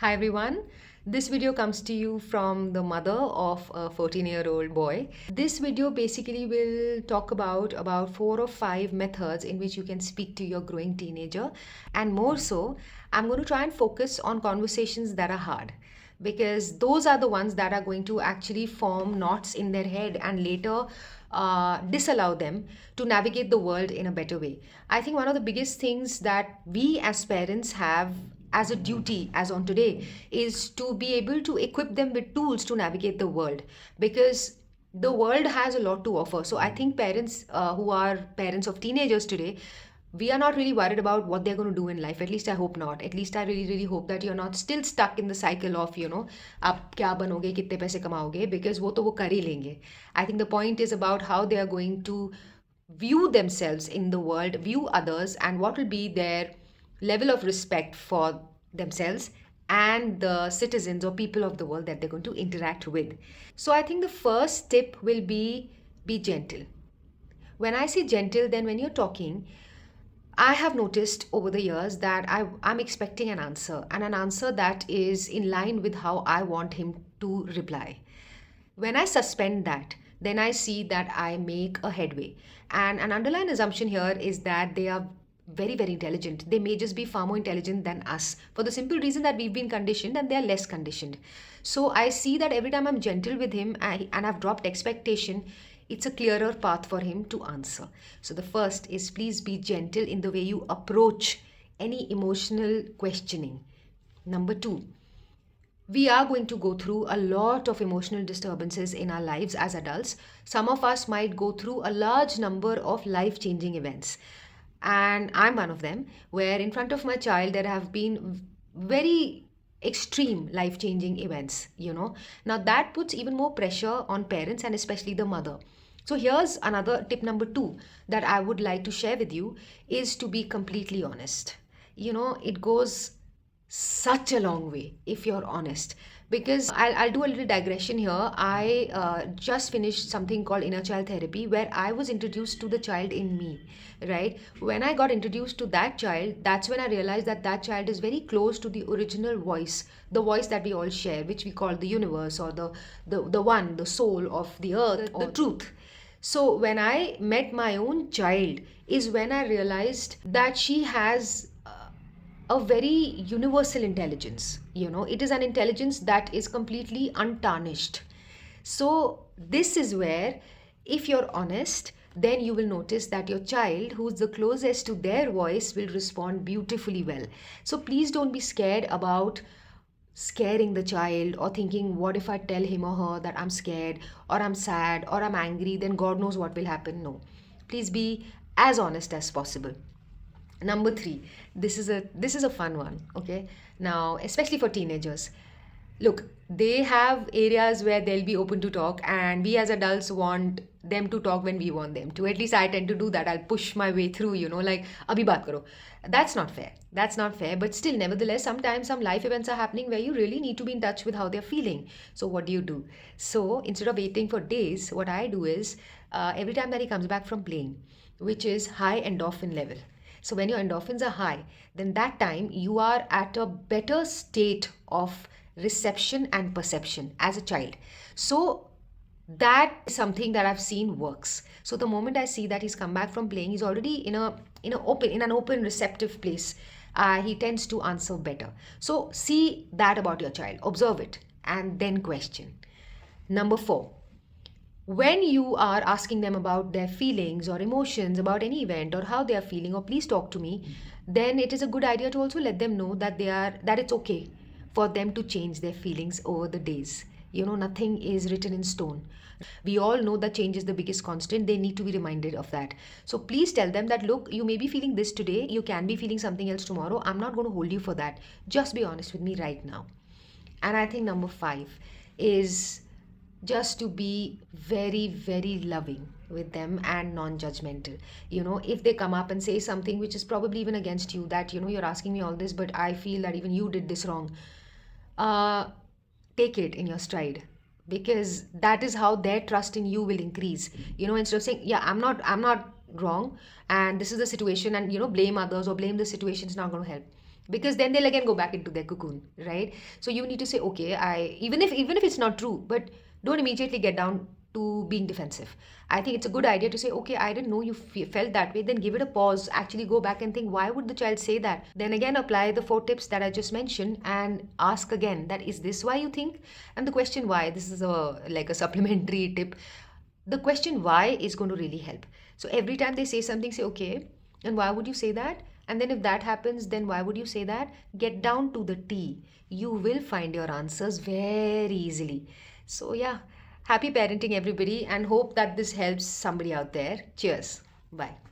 Hi everyone. This video comes to you from the mother of a 14-year-old boy. This video basically will talk about 4 or 5 methods in which you can speak to your growing teenager. And more so, I'm going to try and focus on conversations that are hard because those are the ones that are going to actually form knots in their head and later disallow them to navigate the world in a better way. I think one of the biggest things that we as parents have as a duty as on today is to be able to equip them with tools to navigate the world, because the world has a lot to offer. So I think parents who are parents of teenagers today, we are not really worried about what they're going to do in life. At least I hope not. At least I really hope that you're not still stuck in the cycle of आप क्या बनोगे, कितने पैसे कमाओगे, because वो तो वो कर ही लेंगे. I think the point is about how they are going to view themselves in the world, view others, and what will be their level of respect for themselves and the citizens or people of the world that they're going to interact with. So I think the first tip will be gentle. When I say gentle, then when you're talking, I have noticed over the years that I'm expecting an answer, and an answer that is in line with how I want him to reply. When I suspend that, then I see that I make a headway. And an underlying assumption here is that they are very intelligent. They may just be far more intelligent than us for the simple reason that we've been conditioned and they're less conditioned. So I see that every time I'm gentle with him and I've dropped expectation, it's a clearer path for him to answer. So the first is, please be gentle in the way you approach any emotional questioning. Number two, we are going to go through a lot of emotional disturbances in our lives as adults. Some of us might go through a large number of life changing events. And I'm one of them, where in front of my child, there have been very extreme life changing events. Now, that puts even more pressure on parents and especially the mother. So, here's another tip number two that I would like to share with you is to be completely honest. It goes such a long way if you're honest, because I'll do a little digression here. I just finished something called inner child therapy, where I was introduced to the child in me, right? When I got introduced to that child, that's when I realized that that child is very close to the original voice, the voice that we all share, which we call the universe, or the one, the soul of the earth, or the truth. So when I met my own child is when I realized that she has a very universal intelligence. It is an intelligence that is completely untarnished. So this is where, if you're honest, then you will notice that your child, who's the closest to their voice, will respond beautifully well. So please don't be scared about scaring the child or thinking, what if I tell him or her that I'm scared or I'm sad or I'm angry, then God knows what will happen. No, please be as honest as possible. Number three, this is a fun one. Okay, now especially for teenagers, look, they have areas where they'll be open to talk, and we as adults want them to talk when we want them to. At least I tend to do that. I'll push my way through, like abhi baat karo. That's not fair. That's not fair. But still, nevertheless, sometimes some life events are happening where you really need to be in touch with how they're feeling. So what do you do? So instead of waiting for days, what I do is, every time that he comes back from playing, which is high endorphin level. So when your endorphins are high, then that time you are at a better state of reception and perception as a child. So that is something that I've seen works. So the moment I see that he's come back from playing, he's already in an open receptive place. He tends to answer better. So see that about your child, observe it, and then question. Number four, when you are asking them about their feelings or emotions about any event or how they are feeling, or please talk to me, then it is a good idea to also let them know that it's okay for them to change their feelings over the days. Nothing is written in stone. We all know that change is the biggest constant. They need to be reminded of that. So please tell them that, look, you may be feeling this today, you can be feeling something else tomorrow. I'm not going to hold you for that. Just be honest with me right now. And I think number five is just to be very loving with them and non-judgmental. If they come up and say something which is probably even against you, that you're asking me all this, but I feel that even you did this wrong, uh take it in your stride, because that is how their trust in you will increase. Instead of saying, yeah, I'm not wrong, and this is the situation, and blame others or blame the situation, is not going to help. because then they'll again go back into their cocoon, right? So you need to say, okay, I even if it's not true, but don't immediately get down to being defensive. I think it's a good idea to say, okay, I didn't know you felt that way. Then give it a pause, actually go back and think, why would the child say that? Then again apply the 4 tips that I just mentioned and ask again, that is this why you think? And the question why, this is a like a supplementary tip. The question why is going to really help. So every time they say something, say, okay, and why would you say that? And then if that happens, then why would you say that? Get down to the T. You will find your answers very easily. So yeah, happy parenting everybody, and hope that this helps somebody out there. Cheers. Bye.